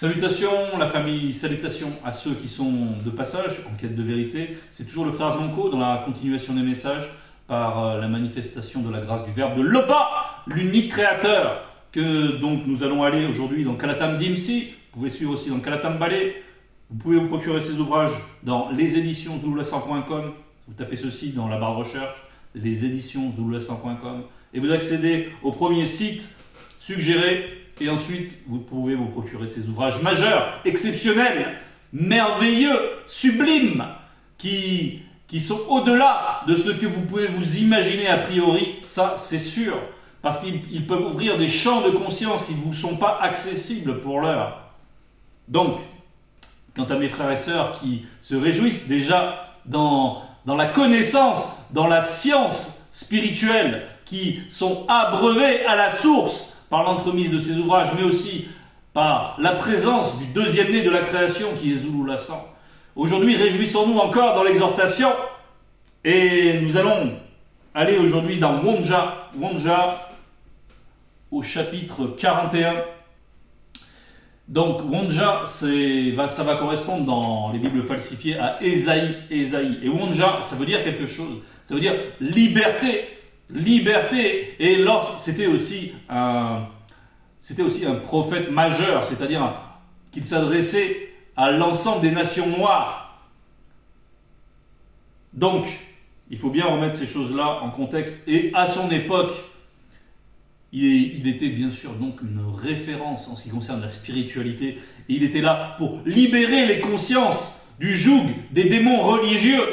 Salutations la famille, salutations à ceux qui sont de passage en quête de vérité. C'est toujours le frère Zonko dans la continuation des messages par la manifestation de la grâce du Verbe de Lopa, l'unique créateur, que donc nous allons aller aujourd'hui dans Kalatam Dimsi. Vous pouvez suivre aussi dans Kalatam Balé. Vous pouvez vous procurer ces ouvrages dans leséditionszululassan.com. Vous tapez ceci dans la barre de recherche, leséditionszululassan.com, et vous accédez au premier site suggéré. Et ensuite, vous pouvez vous procurer ces ouvrages majeurs, exceptionnels, merveilleux, sublimes, qui sont au-delà de ce que vous pouvez vous imaginer a priori. Ça, c'est sûr, parce qu'ils peuvent ouvrir des champs de conscience qui ne vous sont pas accessibles pour l'heure. Donc, quant à mes frères et sœurs qui se réjouissent déjà dans la connaissance, dans la science spirituelle, qui sont abreuvés à la source, par l'entremise de ces ouvrages, mais aussi par la présence du deuxième né de la création qui est Zululassan. Aujourd'hui, réjouissons-nous encore dans l'exhortation, et nous allons aller aujourd'hui dans Wonja au chapitre 41. Donc Wonja, ça va correspondre dans les Bibles falsifiées à Ésaïe. Et Wonja, ça veut dire quelque chose, ça veut dire liberté. Et c'était aussi un prophète majeur, c'est-à-dire qu'il s'adressait à l'ensemble des nations noires. Donc, il faut bien remettre ces choses-là en contexte. Et à son époque, il était bien sûr donc une référence en ce qui concerne la spiritualité. Et il était là pour libérer les consciences du joug des démons religieux,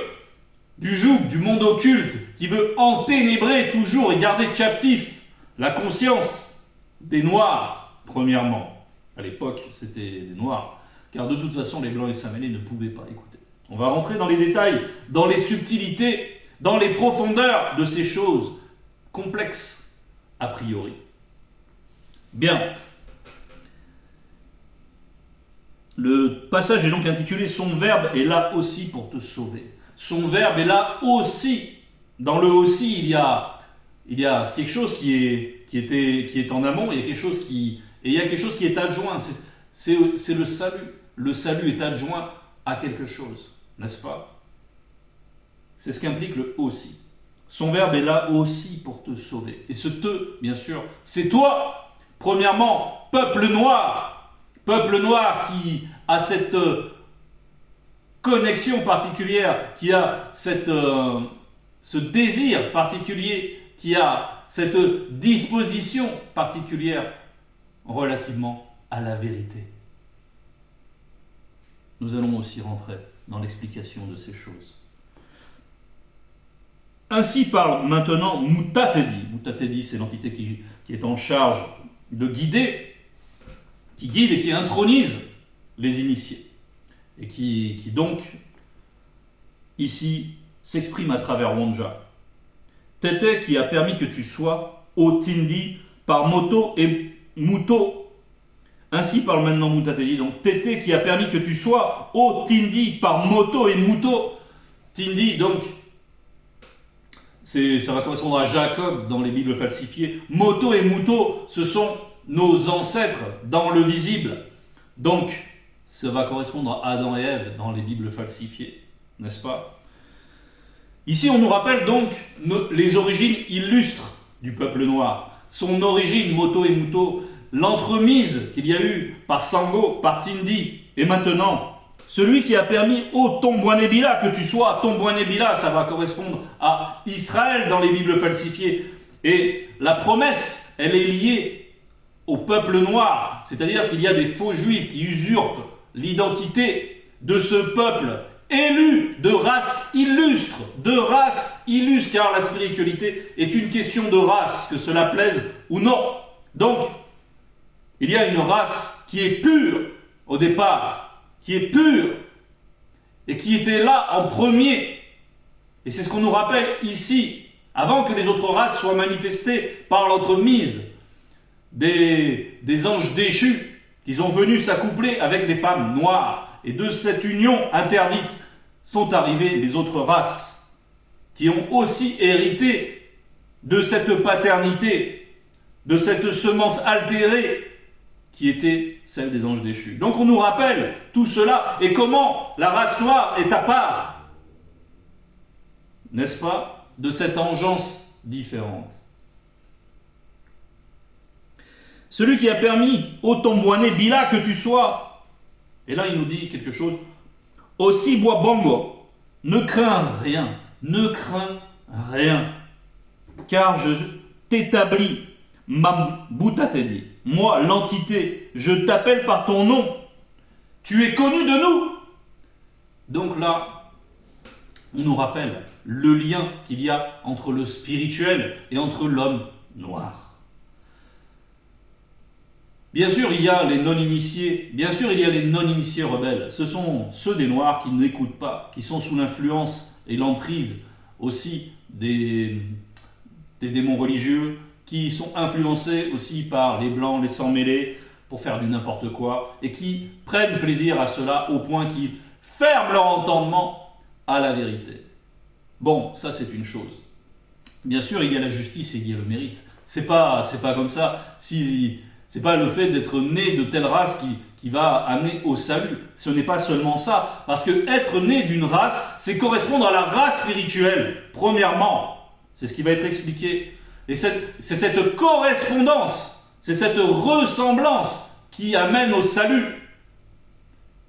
du joug du monde occulte qui veut enténébrer toujours et garder captif la conscience des Noirs, premièrement. À l'époque, c'était des Noirs, car de toute façon, les Blancs et Saint-Mêlés ne pouvaient pas écouter. On va rentrer dans les détails, dans les subtilités, dans les profondeurs de ces choses complexes, a priori. Bien. Le passage est donc intitulé « Son verbe est là aussi pour te sauver ». Son verbe est là aussi. Dans le aussi, il y a quelque chose qui est en amont, il y a quelque chose qui est adjoint. C'est le salut. Le salut est adjoint à quelque chose, n'est-ce pas? C'est ce qu'implique le aussi. Son verbe est là aussi pour te sauver. Et ce te, bien sûr, c'est toi. Premièrement, peuple noir qui a cette connexion particulière, qui a ce désir particulier, qui a cette disposition particulière relativement à la vérité. Nous allons aussi rentrer dans l'explication de ces choses. Ainsi parle maintenant Mutatedi. Mutatedi, c'est l'entité qui est en charge de guider, qui guide et qui intronise les initiés. Et qui donc, ici, s'exprime à travers Wonja. Tété qui a permis que tu sois Otindi par Moto et Muto. Ainsi parle maintenant Mutatedi. Donc Tété qui a permis que tu sois Otindi par Moto et Muto. Tindi, donc, ça va correspondre à Jacob dans les Bibles falsifiées. Moto et Muto, ce sont nos ancêtres dans le visible. Donc, ça va correspondre à Adam et Ève dans les Bibles falsifiées, n'est-ce pas? Ici, on nous rappelle donc les origines illustres du peuple noir. Son origine, Moto et Muto, l'entremise qu'il y a eu par Sango, par Tindi, et maintenant, celui qui a permis au Tombouanébila que tu sois Tombouanébila, ça va correspondre à Israël dans les Bibles falsifiées. Et la promesse, elle est liée au peuple noir, c'est-à-dire qu'il y a des faux juifs qui usurpent l'identité de ce peuple élu de race illustre, car la spiritualité est une question de race, que cela plaise ou non. Donc, il y a une race qui est pure au départ, qui est pure et qui était là en premier. Et c'est ce qu'on nous rappelle ici, avant que les autres races soient manifestées par l'entremise des anges déchus qui sont venus s'accoupler avec des femmes noires. Et de cette union interdite sont arrivées les autres races qui ont aussi hérité de cette paternité, de cette semence altérée qui était celle des anges déchus. Donc on nous rappelle tout cela et comment la race noire est à part, n'est-ce pas, de cette engeance différente. Celui qui a permis, ô ton boiné Bila que tu sois, et là il nous dit quelque chose, aussi bois bongo, ne crains rien, car je t'établis, Mambuta te dit, moi l'entité, je t'appelle par ton nom, tu es connu de nous. Donc là, on nous rappelle le lien qu'il y a entre le spirituel et entre l'homme noir. Bien sûr, il y a les non-initiés, rebelles. Ce sont ceux des Noirs qui n'écoutent pas, qui sont sous l'influence et l'emprise aussi des démons religieux, qui sont influencés aussi par les Blancs, les sans-mêlés, pour faire du n'importe quoi, et qui prennent plaisir à cela au point qu'ils ferment leur entendement à la vérité. Bon, ça c'est une chose. Bien sûr, il y a la justice et il y a le mérite. C'est pas comme ça. C'est pas le fait d'être né de telle race qui va amener au salut. Ce n'est pas seulement ça. Parce que être né d'une race, c'est correspondre à la race spirituelle, premièrement. C'est ce qui va être expliqué. Et c'est cette correspondance, c'est cette ressemblance qui amène au salut.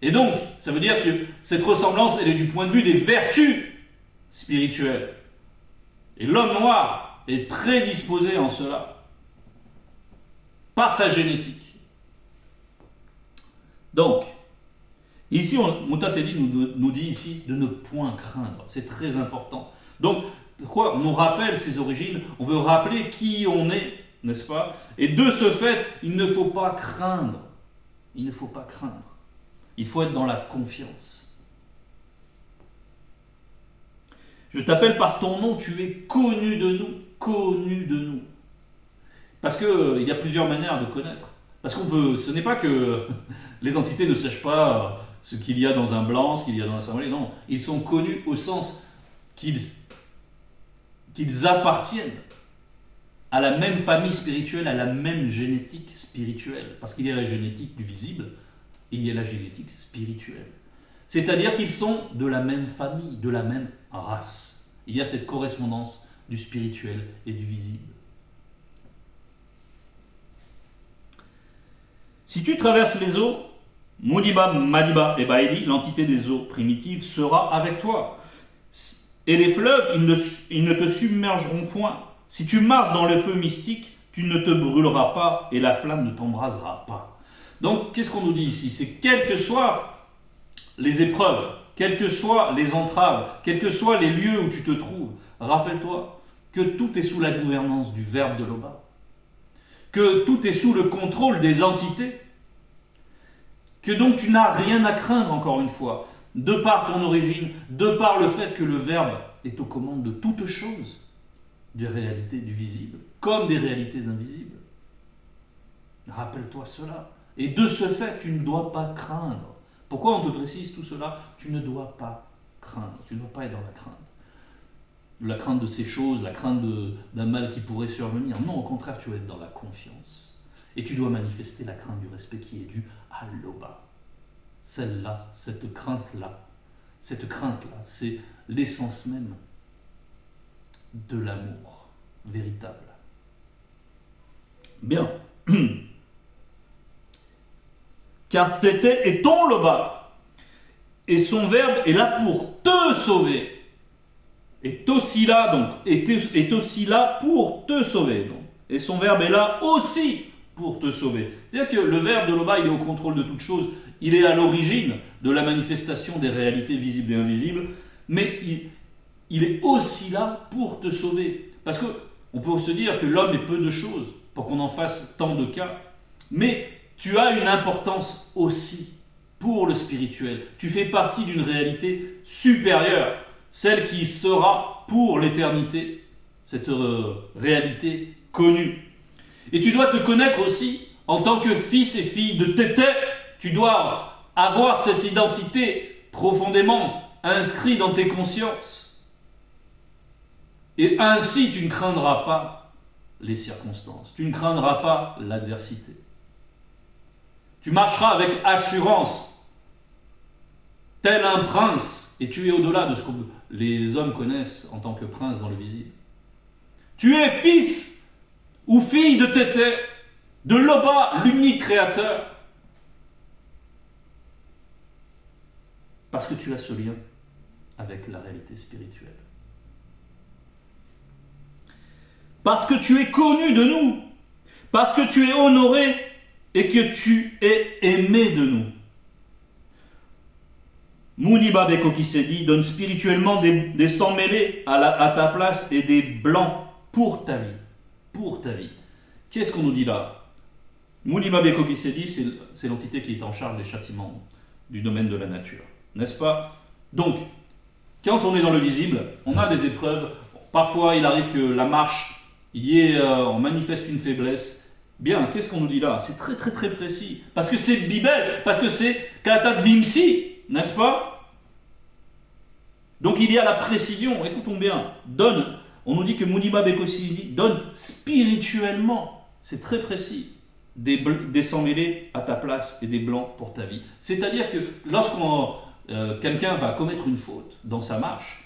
Et donc, ça veut dire que cette ressemblance, elle est du point de vue des vertus spirituelles. Et l'homme noir est prédisposé en cela, par sa génétique. Donc, ici, Mutateli nous dit ici de ne point craindre. C'est très important. Donc, pourquoi on nous rappelle ses origines? On veut rappeler qui on est, n'est-ce pas? Et de ce fait, il ne faut pas craindre. Il ne faut pas craindre. Il faut être dans la confiance. Je t'appelle par ton nom, tu es connu de nous. Connu de nous. Parce qu'il y a plusieurs manières de connaître. Parce ce n'est pas que les entités ne sachent pas ce qu'il y a dans un blanc, ce qu'il y a dans un sanglier. Non, ils sont connus au sens qu'ils appartiennent à la même famille spirituelle, à la même génétique spirituelle. Parce qu'il y a la génétique du visible et il y a la génétique spirituelle. C'est-à-dire qu'ils sont de la même famille, de la même race. Il y a cette correspondance du spirituel et du visible. Si tu traverses les eaux, Mudiba, Madiba et Baedi, l'entité des eaux primitives, sera avec toi. Et les fleuves, ils ne te submergeront point. Si tu marches dans le feu mystique, tu ne te brûleras pas et la flamme ne t'embrasera pas. Donc, qu'est-ce qu'on nous dit ici? C'est quelles que soient les épreuves, quelles que soient les entraves, quels que soient les lieux où tu te trouves, rappelle-toi que tout est sous la gouvernance du Verbe de Loba. Que tout est sous le contrôle des entités, que donc tu n'as rien à craindre, encore une fois, de par ton origine, de par le fait que le Verbe est aux commandes de toutes choses, des réalités du visible, comme des réalités invisibles. Rappelle-toi cela. Et de ce fait, tu ne dois pas craindre. Pourquoi on te précise tout cela? Tu ne dois pas craindre, tu ne dois pas être dans la crainte. La crainte de ces choses, la crainte d'un mal qui pourrait survenir. Non, au contraire, tu dois être dans la confiance. Et tu dois manifester la crainte du respect qui est due à Loba. Celle-là, cette crainte-là, c'est l'essence même de l'amour véritable. Bien. Car Tété est ton Loba, et son verbe est là pour te sauver. Est aussi là, donc, est aussi là pour te sauver. Donc. Et son verbe est là aussi pour te sauver. C'est-à-dire que le verbe de Loba, il est au contrôle de toutes choses. Il est à l'origine de la manifestation des réalités visibles et invisibles, mais il est aussi là pour te sauver. Parce qu'on peut se dire que l'homme est peu de choses pour qu'on en fasse tant de cas, mais tu as une importance aussi pour le spirituel. Tu fais partie d'une réalité supérieure, celle qui sera pour l'éternité, cette réalité connue. Et tu dois te connaître aussi en tant que fils et fille de Tété. Tu dois avoir cette identité profondément inscrite dans tes consciences. Et ainsi, tu ne craindras pas les circonstances. Tu ne craindras pas l'adversité. Tu marcheras avec assurance, tel un prince, et tu es au-delà de ce que les hommes connaissent en tant que prince dans le visible. Tu es fils ou fille de Tété, de Loba, l'unique créateur. Parce que tu as ce lien avec la réalité spirituelle. Parce que tu es connu de nous. Parce que tu es honoré et que tu es aimé de nous. Muniba Bekokisedi donne spirituellement des sangs mêlés à ta place et des blancs pour ta vie. Pour ta vie. Qu'est-ce qu'on nous dit là? Muniba Bekokisedi, c'est l'entité qui est en charge des châtiments du domaine de la nature. N'est-ce pas? Donc, quand on est dans le visible, on a des épreuves. Parfois, il arrive que la marche, on manifeste une faiblesse. Bien, qu'est-ce qu'on nous dit là? C'est très très très précis. Parce que c'est Bibel, parce que c'est Kata Dimsi, n'est-ce pas? Donc il y a la précision, écoutons bien. On nous dit que Muniba Bekosidi donne spirituellement, c'est très précis, des sangs mêlés à ta place et des blancs pour ta vie. C'est-à-dire que lorsqu'on quelqu'un va commettre une faute dans sa marche,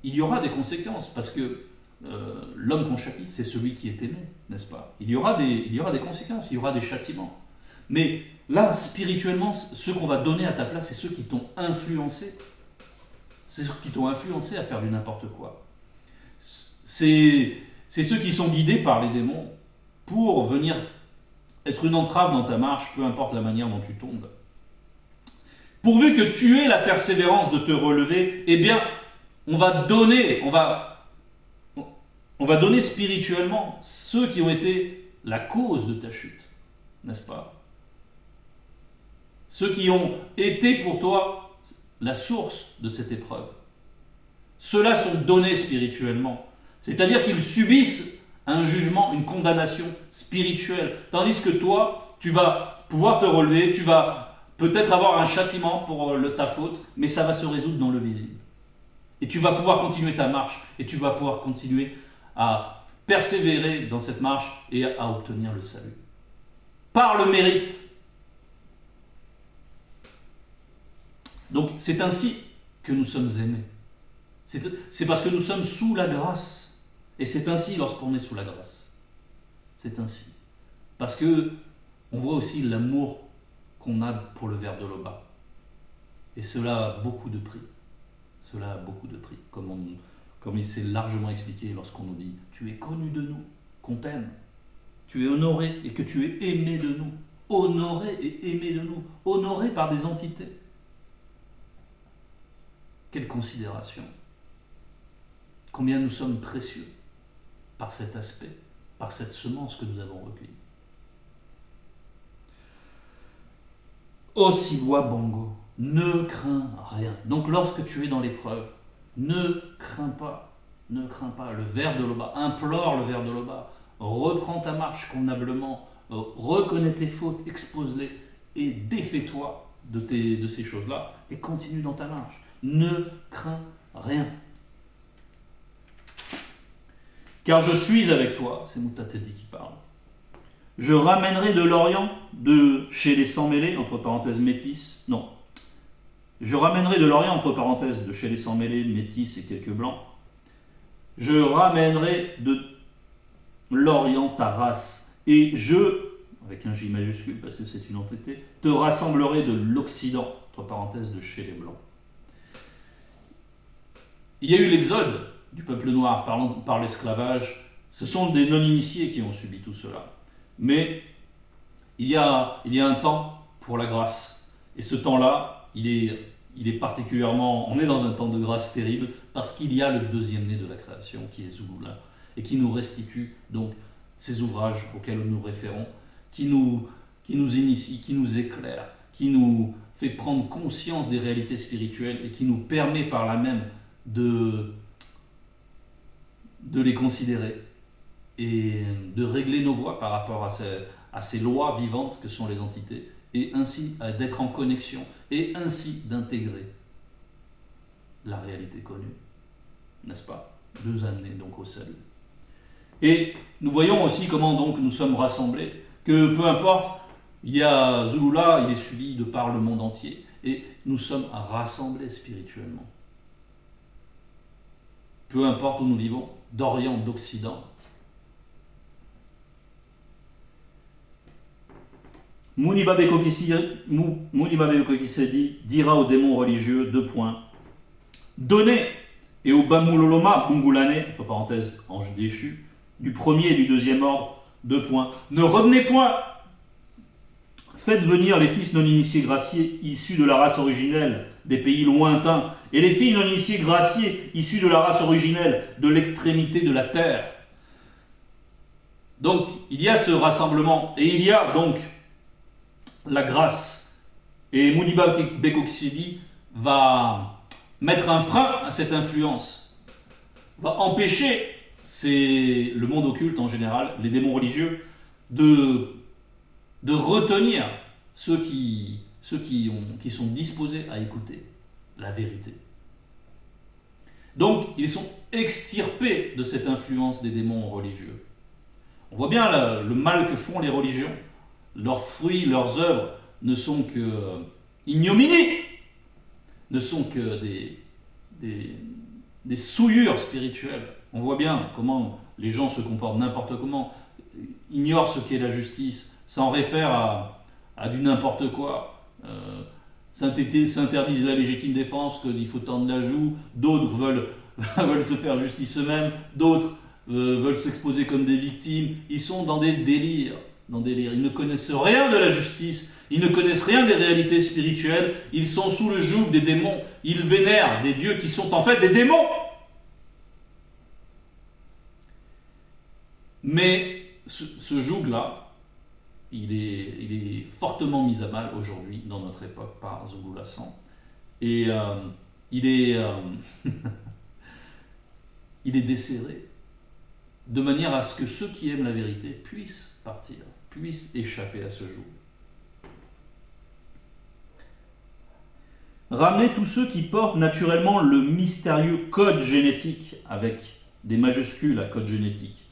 il y aura des conséquences, parce que l'homme qu'on châtie, c'est celui qui est aimé, n'est-ce pas? Il y aura des conséquences, il y aura des châtiments. Mais là, spirituellement, ceux qu'on va donner à ta place, c'est ceux qui t'ont influencé. C'est ceux qui t'ont influencé à faire du n'importe quoi. C'est ceux qui sont guidés par les démons pour venir être une entrave dans ta marche, peu importe la manière dont tu tombes. Pourvu que tu aies la persévérance de te relever, eh bien, on va donner spirituellement ceux qui ont été la cause de ta chute, n'est-ce pas? Ceux qui ont été pour toi la source de cette épreuve. Ceux-là sont donnés spirituellement. C'est-à-dire qu'ils subissent un jugement, une condamnation spirituelle. Tandis que toi, tu vas pouvoir te relever, tu vas peut-être avoir un châtiment pour ta faute, mais ça va se résoudre dans le visible. Et tu vas pouvoir continuer ta marche, et tu vas pouvoir continuer à persévérer dans cette marche et à obtenir le salut. Par le mérite. Donc c'est ainsi que nous sommes aimés. C'est parce que nous sommes sous la grâce. Et c'est ainsi lorsqu'on est sous la grâce. C'est ainsi. Parce que on voit aussi l'amour qu'on a pour le ver de Loba. Et cela a beaucoup de prix. Cela a beaucoup de prix. Comme il s'est largement expliqué lorsqu'on nous dit « Tu es connu de nous, qu'on t'aime. Tu es honoré et que tu es aimé de nous. » Honoré et aimé de nous. Honoré par des entités. Quelle considération. Combien nous sommes précieux par cet aspect, par cette semence que nous avons recueillie. Osiwa Bongo, ne crains rien. Donc lorsque tu es dans l'épreuve, ne crains pas, ne crains pas. Le ver de Loba, implore le ver de Loba, reprends ta marche convenablement, reconnais tes fautes, expose-les et défais-toi de ces choses-là et continue dans ta marche. Ne crains rien. Car je suis avec toi, c'est Moutatedi qui parle. Je ramènerai de l'Orient, de chez les sangs mêlés, entre parenthèses métis, non. Je ramènerai de l'Orient, entre parenthèses, de chez les sangs mêlés, métis et quelques blancs. Je ramènerai de l'Orient ta race, et je, avec un J majuscule parce que c'est une entité, te rassemblerai de l'Occident, entre parenthèses, de chez les blancs. Il y a eu l'exode du peuple noir par l'esclavage. Ce sont des non-initiés qui ont subi tout cela. Mais il y a un temps pour la grâce. Et ce temps-là, il est particulièrement... On est dans un temps de grâce terrible parce qu'il y a le deuxième né de la création qui est Zulula et qui nous restitue donc ces ouvrages auxquels nous référons, qui nous initie, qui nous éclaire, qui nous fait prendre conscience des réalités spirituelles et qui nous permet par là même de les considérer et de régler nos voies par rapport à ces lois vivantes que sont les entités, et ainsi d'être en connexion, et ainsi d'intégrer la réalité connue, n'est-ce pas? De nous amener donc au salut. Et nous voyons aussi comment donc nous sommes rassemblés, que peu importe, Il y a Zulula, il est suivi de par le monde entier. Et nous sommes rassemblés spirituellement. Peu importe où nous vivons, d'Orient, d'Occident. Muniba Bekokisedi dira aux démons religieux, 2 points. Donnez, et au Bamuloloma, Bungulane, entre parenthèses, ange déchu, du premier et du deuxième ordre, 2 points. Ne revenez point. Faites venir les fils non-initiés graciés issus de la race originelle des pays lointains et les filles non-initiées graciées issues de la race originelle de l'extrémité de la terre. Donc, il y a ce rassemblement et il y a donc la grâce. Et Muniba Bekokisedi va mettre un frein à cette influence, va empêcher le monde occulte en général, les démons religieux, de retenir ceux qui sont disposés à écouter la vérité. Donc, ils sont extirpés de cette influence des démons religieux. On voit bien le mal que font les religions. Leurs fruits, leurs œuvres ne sont que ignominie, ne sont que des souillures spirituelles. On voit bien comment les gens se comportent n'importe comment, ignorent ce qu'est la justice, s'en réfèrent à du n'importe quoi, s'interdisent la légitime défense, qu'il faut tendre la joue, d'autres veulent se faire justice eux-mêmes, d'autres veulent s'exposer comme des victimes. Ils sont dans des délires. Ils ne connaissent rien de la justice, ils ne connaissent rien des réalités spirituelles, ils sont sous le joug des démons, ils vénèrent des dieux qui sont en fait des démons. Mais ce joug-là, il est fortement mis à mal aujourd'hui dans notre époque par Zulula San. Et il est desserré de manière à ce que ceux qui aiment la vérité puissent partir, puissent échapper à ce joug. Ramenez tous ceux qui portent naturellement le mystérieux code génétique, avec des majuscules à code génétique.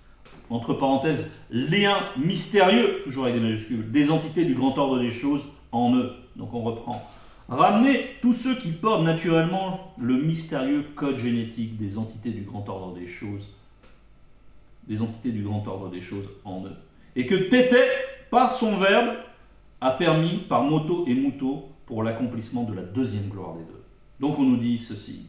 Entre parenthèses, lien mystérieux, toujours avec des majuscules, des entités du grand ordre des choses en eux. Donc on reprend. Ramenez tous ceux qui portent naturellement le mystérieux code génétique des entités du grand ordre des choses en eux. Et que Tété, par son verbe, a permis par moto et muto pour l'accomplissement de la deuxième gloire des deux. Donc on nous dit ceci,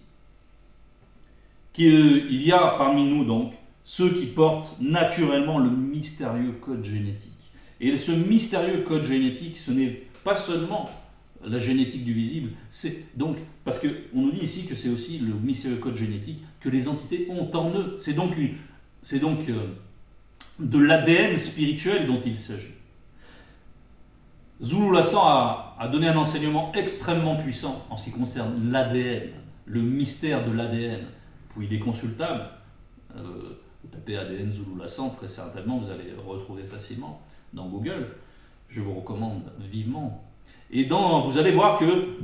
qu'il y a parmi nous donc ceux qui portent naturellement le mystérieux code génétique. Et ce mystérieux code génétique, ce n'est pas seulement la génétique du visible, c'est donc, parce qu'on nous dit ici que c'est aussi le mystérieux code génétique que les entités ont en eux. C'est donc de l'ADN spirituel dont il s'agit. Zulula San a donné un enseignement extrêmement puissant en ce qui concerne l'ADN, le mystère de l'ADN. Il est consultable. Vous tapez ADN Zulula San, très certainement vous allez le retrouver facilement dans Google. Je vous recommande vivement. Et vous allez voir que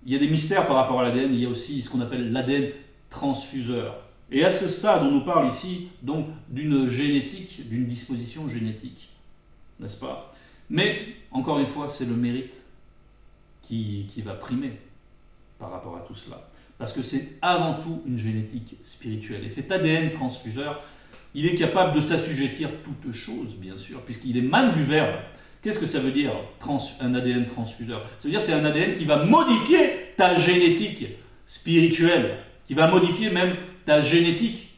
il y a des mystères par rapport à l'ADN. Il y a aussi ce qu'on appelle l'ADN transfuseur. Et à ce stade, on nous parle ici donc d'une génétique, d'une disposition génétique, n'est-ce pas? Mais encore une fois, c'est le mérite qui va primer par rapport à tout cela. Parce que c'est avant tout une génétique spirituelle. Et cet ADN transfuseur, il est capable de s'assujettir toutes choses, bien sûr, puisqu'il émane du Verbe. Qu'est-ce que ça veut dire, un ADN transfuseur? Ça veut dire que c'est un ADN qui va modifier ta génétique spirituelle, qui va modifier même ta génétique,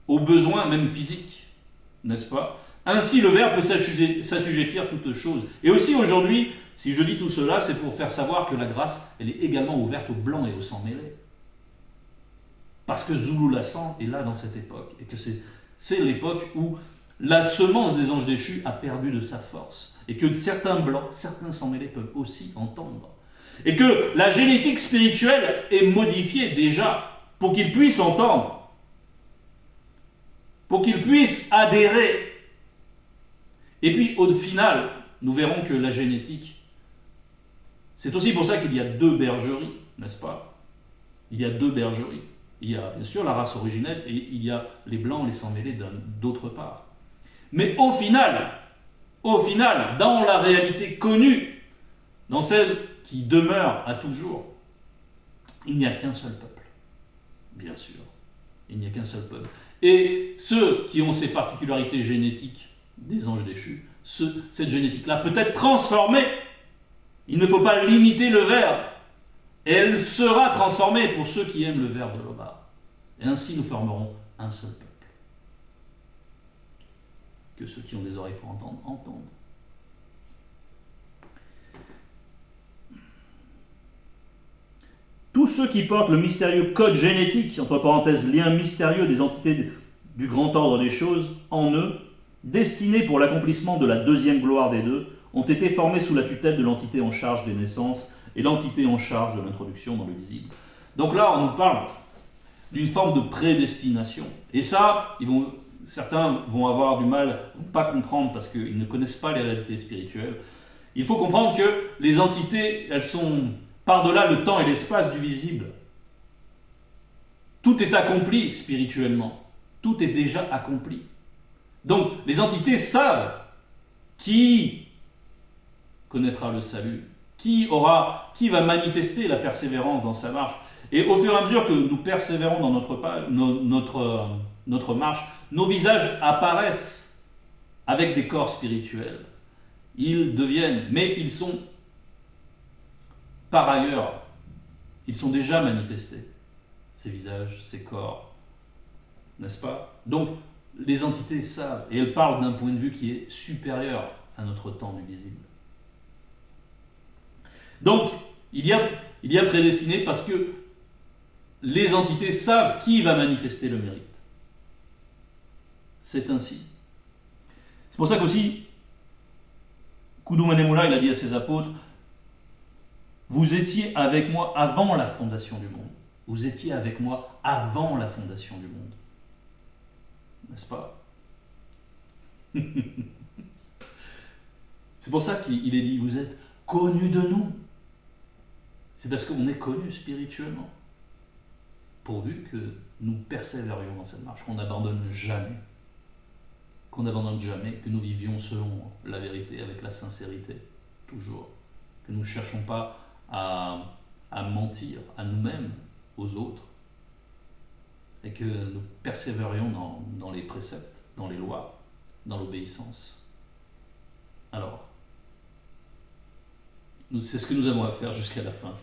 aux besoins même physiques, n'est-ce pas? Ainsi, le Verbe peut s'assujettir toutes choses. Et aussi aujourd'hui, si je dis tout cela, c'est pour faire savoir que la grâce, elle est également ouverte aux blancs et aux sang mêlés. Parce que Zulula San est là dans cette époque, et que c'est l'époque où la semence des anges déchus a perdu de sa force, et que certains blancs, certains sang mêlés peuvent aussi entendre. Et que la génétique spirituelle est modifiée déjà pour qu'ils puissent entendre, pour qu'ils puissent adhérer. Et puis au final, nous verrons que la génétique, c'est aussi pour ça qu'il y a 2 bergeries, n'est-ce pas? Il y a 2 bergeries. Il y a bien sûr la race originelle et il y a les blancs, les sang mêlés d'autre part. Mais au final, Au final, dans la réalité connue, dans celle qui demeure à toujours, il n'y a qu'un seul peuple. Bien sûr, il n'y a qu'un seul peuple. Et ceux qui ont ces particularités génétiques des anges déchus, cette génétique-là peut être transformée. Il ne faut pas limiter le verbe. Elle sera transformée pour ceux qui aiment le verbe de l'Obar. Et ainsi nous formerons un seul peuple. Que ceux qui ont des oreilles pour entendre, entendent. Tous ceux qui portent le mystérieux code génétique, entre parenthèses, lien mystérieux des entités du grand ordre des choses, en eux, destinés pour l'accomplissement de la deuxième gloire des deux, ont été formés sous la tutelle de l'entité en charge des naissances et l'entité en charge de l'introduction dans le visible. Donc là, on nous parle d'une forme de prédestination. Et ça, certains vont avoir du mal, ne vont pas comprendre parce qu'ils ne connaissent pas les réalités spirituelles. Il faut comprendre que les entités, elles sont par-delà le temps et l'espace du visible. Tout est accompli spirituellement. Tout est déjà accompli. Donc, les entités savent qui connaîtra le salut, qui va manifester la persévérance dans sa marche. Et au fur et à mesure que nous persévérons dans notre marche, nos visages apparaissent avec des corps spirituels. Ils deviennent, mais ils sont par ailleurs, ils sont déjà manifestés, ces visages, ces corps, n'est-ce pas? Donc, les entités savent, et elles parlent d'un point de vue qui est supérieur à notre temps du visible. Donc, il y a prédestiné parce que les entités savent qui va manifester le mérite. C'est ainsi. C'est pour ça qu'aussi, Kudumane Moula, il a dit à ses apôtres, vous étiez avec moi avant la fondation du monde. Vous étiez avec moi avant la fondation du monde. N'est-ce pas? C'est pour ça qu'il est dit, vous êtes connus de nous. C'est parce qu'on est connus spirituellement. Pourvu que nous persévérions dans cette marche, qu'on n'abandonne jamais. Qu'on n'abandonne jamais, que nous vivions selon la vérité, avec la sincérité, toujours. Que nous ne cherchons pas à mentir à nous-mêmes, aux autres, et que nous persévérions dans les préceptes, dans les lois, dans l'obéissance. Alors, c'est ce que nous avons à faire jusqu'à la fin,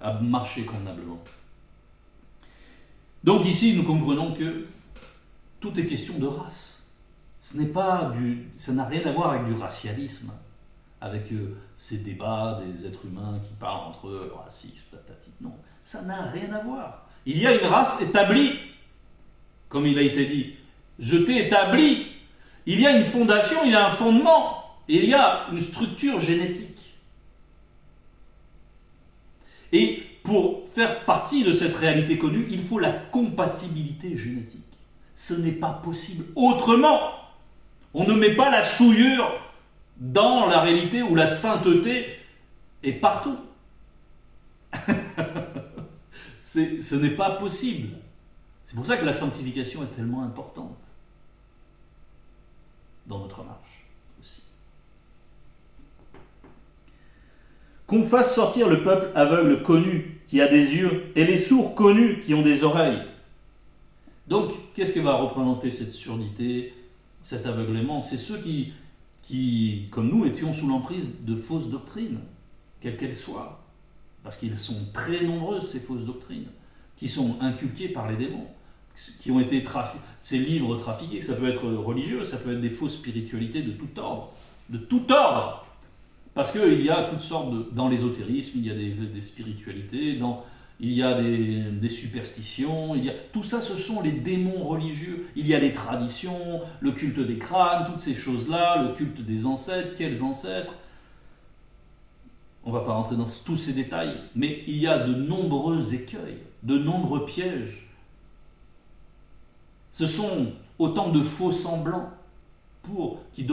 à marcher convenablement. Donc ici, nous comprenons que tout est question de race. Ça n'a rien à voir avec du racialisme, avec ces débats des êtres humains qui parlent entre eux, racisme, tatati. Non, ça n'a rien à voir. Il y a une race établie, comme il a été dit. Je t'ai établi. Il y a une fondation, il y a un fondement, et il y a une structure génétique. Et pour faire partie de cette réalité connue, il faut la compatibilité génétique. Ce n'est pas possible autrement. On ne met pas la souillure dans la réalité où la sainteté est partout. Ce n'est pas possible. C'est pour ça que la sanctification est tellement importante dans notre marche aussi. Qu'on fasse sortir le peuple aveugle connu qui a des yeux et les sourds connus qui ont des oreilles. Donc, qu'est-ce que va représenter cette surdité, cet aveuglement? C'est ceux qui, comme nous, étions sous l'emprise de fausses doctrines, quelles qu'elles soient, parce qu'ils sont très nombreuses, ces fausses doctrines, qui sont inculquées par les démons, qui ont été ces livres trafiqués, ça peut être religieux, ça peut être des fausses spiritualités de tout ordre, parce qu'il y a toutes sortes dans l'ésotérisme, il y a des spiritualités, il y a des superstitions, tout ça, ce sont les démons religieux. Il y a les traditions, le culte des crânes, toutes ces choses-là, le culte des ancêtres, quels ancêtres? On ne va pas rentrer dans tous ces détails, mais il y a de nombreux écueils, de nombreux pièges. Ce sont autant de faux semblants qui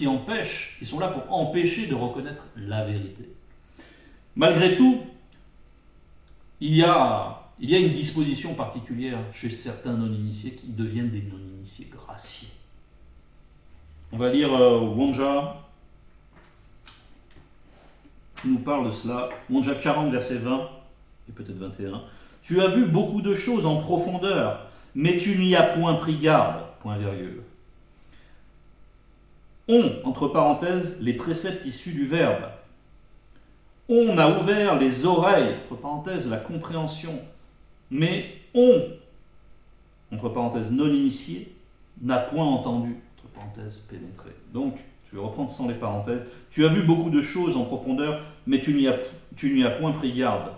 empêchent, qui sont là pour empêcher de reconnaître la vérité. Malgré tout, il y a une disposition particulière chez certains non-initiés qui deviennent des non-initiés graciés. On va lire Wonja, qui nous parle de cela. Wonja 40, verset 20, et peut-être 21. Tu as vu beaucoup de choses en profondeur, mais tu n'y as point pris garde. Point virgule. On, entre parenthèses, les préceptes issus du verbe. On a ouvert les oreilles, entre parenthèses, la compréhension. Mais on, entre parenthèses, non initié, n'a point entendu, entre parenthèses, pénétré. Donc, je vais reprendre sans les parenthèses. Tu as vu beaucoup de choses en profondeur, mais tu n'y as point pris garde.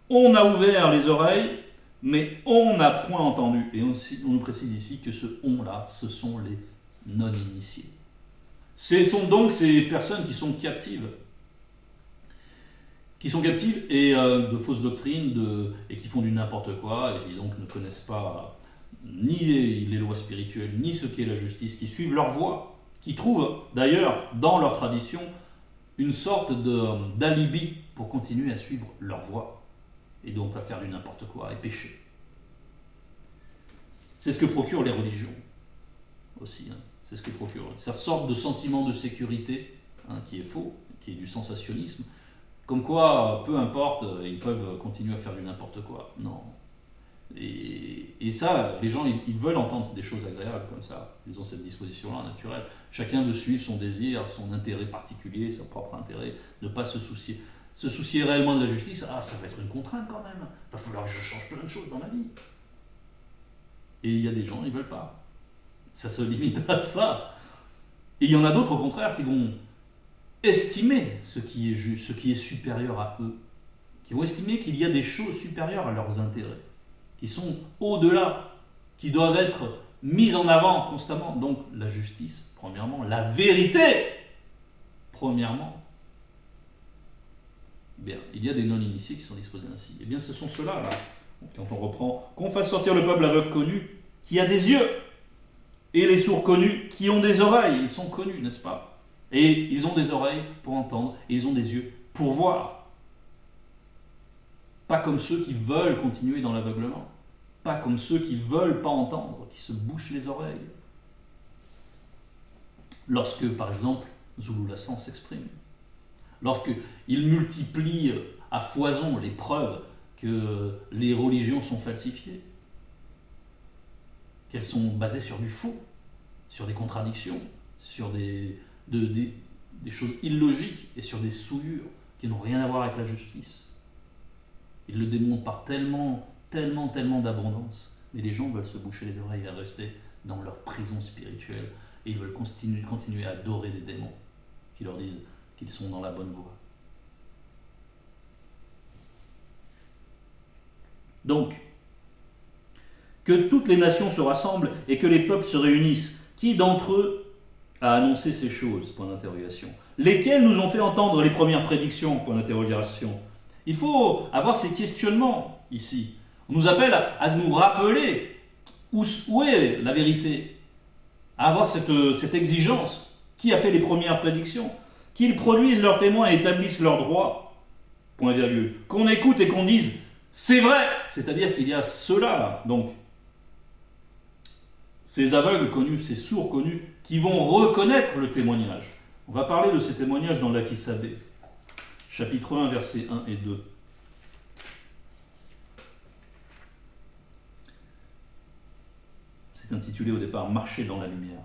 On a ouvert les oreilles, mais on n'a point entendu. Et on nous précise ici que ce on-là, ce sont les non-initiés. Ce sont donc ces personnes qui sont captives. Et de fausses doctrines, et qui font du n'importe quoi, et qui donc ne connaissent pas ni les lois spirituelles, ni ce qu'est la justice, qui suivent leur voie, qui trouvent d'ailleurs dans leur tradition une sorte d'alibi pour continuer à suivre leur voie, et donc à faire du n'importe quoi et pécher. C'est ce que procurent les religions aussi. C'est ce que procure. Cette sorte de sentiment de sécurité qui est faux, qui est du sensationnisme. Comme quoi, peu importe, ils peuvent continuer à faire du n'importe quoi. Non. Et ça, les gens, ils veulent entendre des choses agréables comme ça. Ils ont cette disposition-là naturelle. Chacun veut suivre son désir, son intérêt particulier, son propre intérêt, ne pas se soucier. Se soucier réellement de la justice, ça va être une contrainte quand même. Il va falloir que je change plein de choses dans ma vie. Et il y a des gens, ils ne veulent pas. Ça se limite à ça. Et il y en a d'autres, au contraire, qui vont estimer ce qui est juste, ce qui est supérieur à eux, qui vont estimer qu'il y a des choses supérieures à leurs intérêts, qui sont au-delà, qui doivent être mises en avant constamment. Donc la justice, premièrement, la vérité, premièrement. Bien, il y a des non-initiés qui sont disposés ainsi. Eh bien, ce sont ceux-là, là. Quand on reprend, qu'on fasse sortir le peuple aveugle connu, qui a des yeux, et les sourds connus, qui ont des oreilles. Ils sont connus, n'est-ce pas? Et ils ont des oreilles pour entendre, et ils ont des yeux pour voir. Pas comme ceux qui veulent continuer dans l'aveuglement. Pas comme ceux qui ne veulent pas entendre, qui se bouchent les oreilles. Lorsque, par exemple, Zulu Lassan s'exprime, lorsqu'il multiplie à foison les preuves que les religions sont falsifiées, qu'elles sont basées sur du faux, sur des contradictions, sur des choses illogiques et sur des souillures qui n'ont rien à voir avec la justice. Il le démontre par tellement d'abondance. Mais les gens veulent se boucher les oreilles et rester dans leur prison spirituelle. Et ils veulent continuer à adorer des démons qui leur disent qu'ils sont dans la bonne voie. Donc, que toutes les nations se rassemblent et que les peuples se réunissent. Qui d'entre eux a annoncé ces choses? Point d'interrogation. Lesquelles nous ont fait entendre les premières prédictions? Point d'interrogation. Il faut avoir ces questionnements ici. On nous appelle à nous rappeler où est la vérité, à avoir cette exigence. Qui a fait les premières prédictions? Qu'ils produisent leurs témoins et établissent leurs droits. Point virgule. Qu'on écoute et qu'on dise c'est vrai, c'est-à-dire qu'il y a ceux-là, là. Donc, ces aveugles connus, ces sourds connus, qui vont reconnaître le témoignage. On va parler de ces témoignages dans l'Akisabé, chapitre 1, versets 1 et 2. C'est intitulé au départ « Marcher dans la lumière »,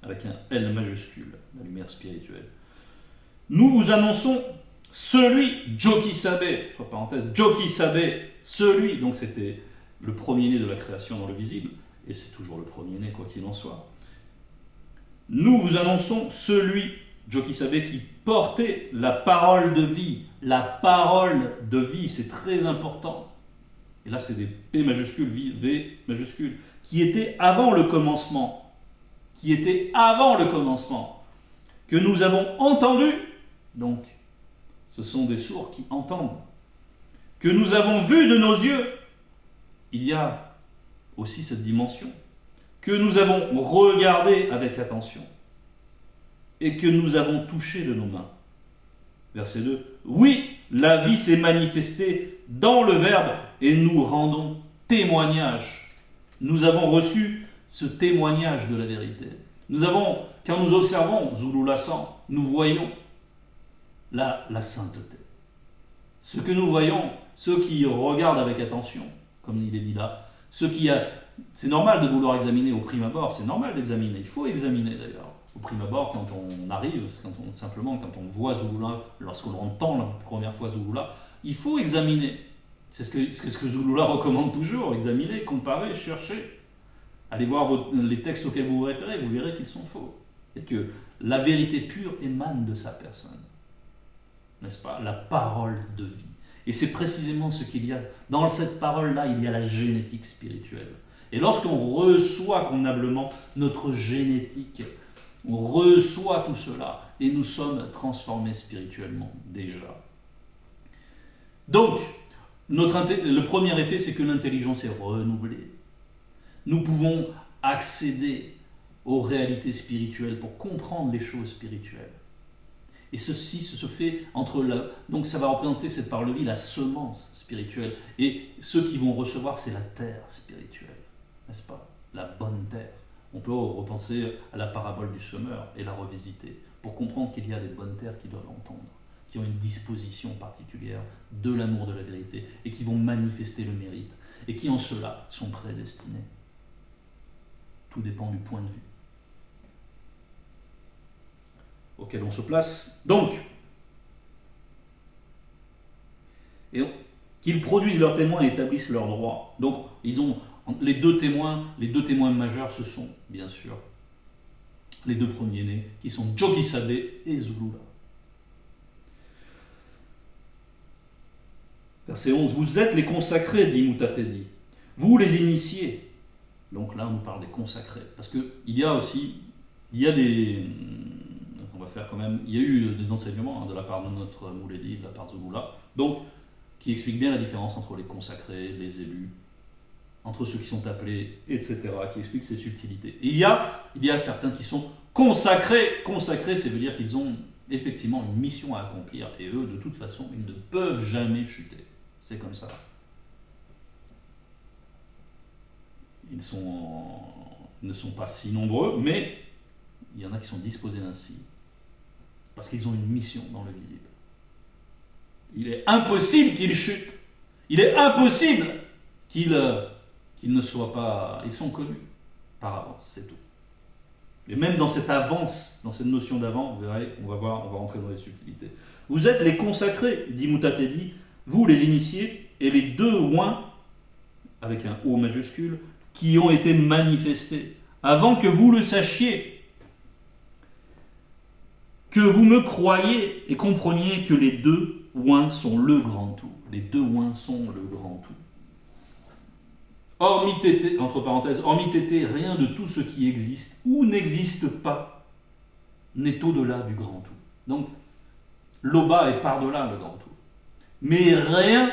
avec un L majuscule, la lumière spirituelle. Nous vous annonçons celui, Jokisabe, entre parenthèses, Jokisabe, celui, donc c'était le premier-né de la création dans le visible, et c'est toujours le premier-né, quoi qu'il en soit. Nous vous annonçons celui, Jokisabe, qui portait la parole de vie. La parole de vie, c'est très important. Et là, c'est des P majuscules, V majuscules, qui était avant le commencement. Qui était avant le commencement. Que nous avons entendu, donc, ce sont des sourds qui entendent. Que nous avons vu de nos yeux, il y a aussi cette dimension. Que nous avons regardé avec attention. Et que nous avons touché de nos mains. Verset 2. Oui, la vie s'est manifestée dans le Verbe et nous rendons témoignage. Nous avons reçu ce témoignage de la vérité. Quand nous observons Zulu Lassan, nous voyons la sainteté. Ce que nous voyons, ceux qui regardent avec attention, comme il est dit là, c'est normal de vouloir examiner au prime abord, c'est normal d'examiner, il faut examiner d'ailleurs. Au prime abord, quand on arrive, quand on voit Zulula, lorsqu'on entend la première fois Zulula, il faut examiner. C'est ce que Zulula recommande toujours, examiner, comparer, chercher. Allez voir les textes auxquels vous vous référez, vous verrez qu'ils sont faux. Et que la vérité pure émane de sa personne. N'est-ce pas? La parole de vie. Et c'est précisément ce qu'il y a. Dans cette parole-là, il y a la génétique spirituelle. Et lorsqu'on reçoit convenablement notre génétique, on reçoit tout cela et nous sommes transformés spirituellement déjà. Donc, le premier effet, c'est que l'intelligence est renouvelée. Nous pouvons accéder aux réalités spirituelles pour comprendre les choses spirituelles. Et ceci se fait donc ça va représenter cette parole de vie, la semence spirituelle. Et ceux qui vont recevoir, c'est la terre spirituelle, n'est-ce pas? La bonne terre. On peut repenser à la parabole du semeur et la revisiter pour comprendre qu'il y a des bonnes terres qui doivent entendre, qui ont une disposition particulière de l'amour de la vérité et qui vont manifester le mérite et qui en cela sont prédestinés. Tout dépend du point de vue auquel on se place. Donc, qu'ils produisent leurs témoins et établissent leurs droits. Donc, ils ont les deux témoins majeurs, ce sont, bien sûr, les deux premiers-nés, qui sont Jokisabe et Zulula. Verset 11. Vous êtes les consacrés, dit Mutatedi. Vous les initiés. Donc là, on nous parle des consacrés. Parce qu'il y a des... On va faire quand même... Il y a eu des enseignements de la part de notre Mouledi, de la part de Zulula, donc, qui expliquent bien la différence entre les consacrés, les élus, entre ceux qui sont appelés, etc., qui expliquent ces subtilités. Et il y a certains qui sont consacrés. Consacrés, ça veut dire qu'ils ont effectivement une mission à accomplir, et eux, de toute façon, ils ne peuvent jamais chuter. C'est comme ça. Ils ne sont pas si nombreux, mais il y en a qui sont disposés ainsi, parce qu'ils ont une mission dans le visible. Il est impossible qu'ils chutent. Il est impossible qu'ils ne soient pas... Ils sont connus par avance, c'est tout. Et même dans cette avance, dans cette notion d'avant, vous verrez, on va rentrer dans les subtilités. Vous êtes les consacrés, dit Mutatedi, vous les initiés, et les deux oins, avec un O majuscule, qui ont été manifestés, avant que vous le sachiez, que vous me croyiez et compreniez que les deux oins sont le grand tout. Les deux oins sont le grand tout. Hormis tété, entre parenthèses, hormis tété, rien de tout ce qui existe ou n'existe pas n'est au-delà du grand tout. Donc, l'Oba est par-delà le grand tout. Mais rien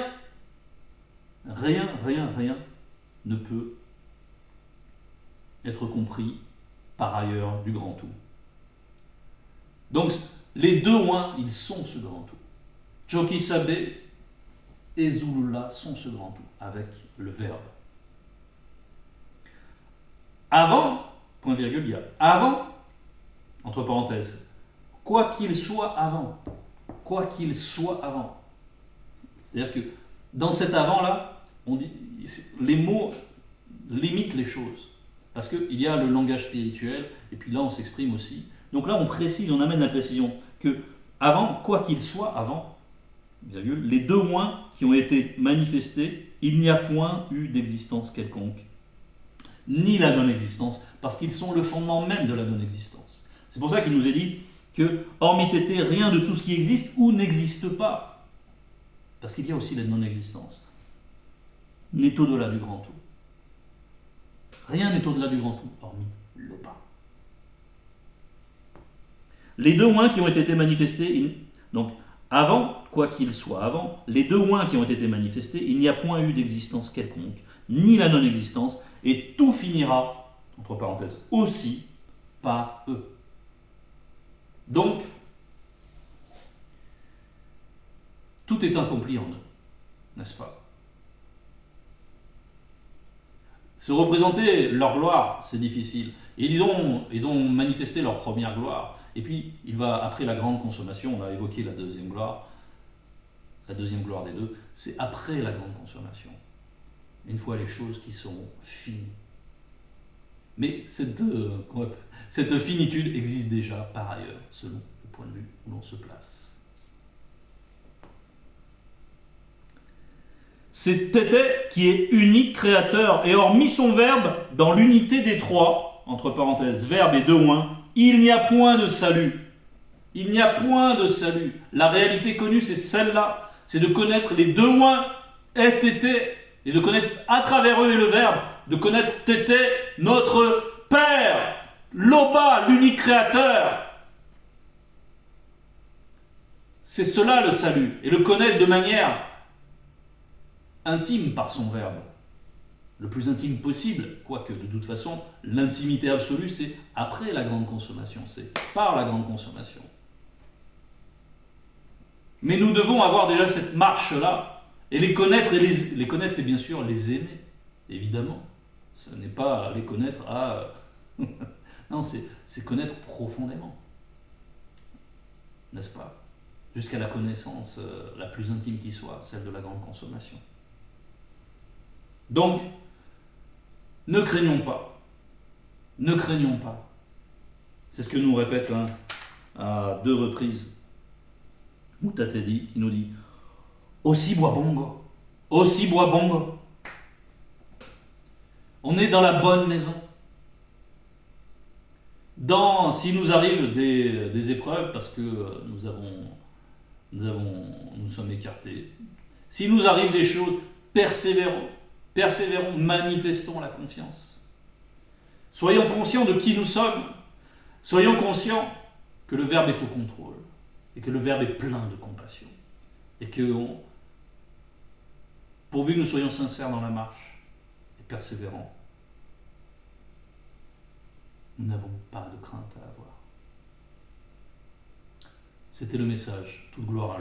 ne peut être compris par ailleurs du grand tout. Donc, les deux oins, ils sont ce grand tout. Jokisabe et Zulula sont ce grand tout, avec le verbe. Avant, point virgule, il y a avant, entre parenthèses, quoi qu'il soit avant. Quoi qu'il soit avant. C'est-à-dire que dans cet avant-là, on dit, les mots limitent les choses. Parce qu'il y a le langage spirituel, et puis là on s'exprime aussi. Donc là on précise, on amène la précision, que avant, quoi qu'il soit avant, virgule, les deux moins qui ont été manifestés, il n'y a point eu d'existence quelconque, ni la non-existence, parce qu'ils sont le fondement même de la non-existence. C'est pour ça qu'il nous est dit que, hormis tété, rien de tout ce qui existe ou n'existe pas, parce qu'il y a aussi la non-existence, n'est au-delà du grand tout. Rien n'est au-delà du grand tout, hormis le pas. Les deux moins qui ont été manifestés, donc avant, quoi qu'il soit avant, les deux moins qui ont été manifestés, il n'y a point eu d'existence quelconque, ni la non-existence, et tout finira, entre parenthèses, aussi par eux. Donc, tout est accompli en eux, n'est-ce pas? Se représenter leur gloire, c'est difficile. Et ils ont manifesté leur première gloire. Et puis, il va, après la grande consommation, on a évoqué la deuxième gloire des deux, c'est après la grande consommation. Une fois les choses qui sont finies. Mais cette finitude existe déjà par ailleurs, selon le point de vue où l'on se place. C'est Tété qui est unique créateur, et hormis son verbe, dans l'unité des trois, entre parenthèses, verbe et deux oins, il n'y a point de salut. Il n'y a point de salut. La réalité connue, c'est celle-là. C'est de connaître les deux oins et Tété, et de connaître à travers eux et le verbe, de connaître Tété, notre Père, Loba, l'unique créateur. C'est cela le salut, et le connaître de manière intime par son verbe, le plus intime possible, quoique de toute façon, l'intimité absolue, c'est après la grande consommation, c'est par la grande consommation. Mais nous devons avoir déjà cette marche-là, et les connaître, les connaître, c'est bien sûr les aimer, évidemment. Ce n'est pas les connaître à... non, c'est connaître profondément, n'est-ce pas? Jusqu'à la connaissance la plus intime qui soit, celle de la grande consommation. Donc, ne craignons pas. Ne craignons pas. C'est ce que nous répète à 2 reprises Mutatedi, qui nous dit aussi bois bongo, aussi bois bongo. On est dans la bonne maison. Si nous arrivent des épreuves, parce que nous sommes écartés, si nous arrivent des choses, persévérons, manifestons la confiance. Soyons conscients de qui nous sommes. Soyons conscients que le Verbe est au contrôle et que le Verbe est plein de compassion. Et que, pourvu que nous soyons sincères dans la marche et persévérants, nous n'avons pas de crainte à avoir. C'était le message. Toute gloire à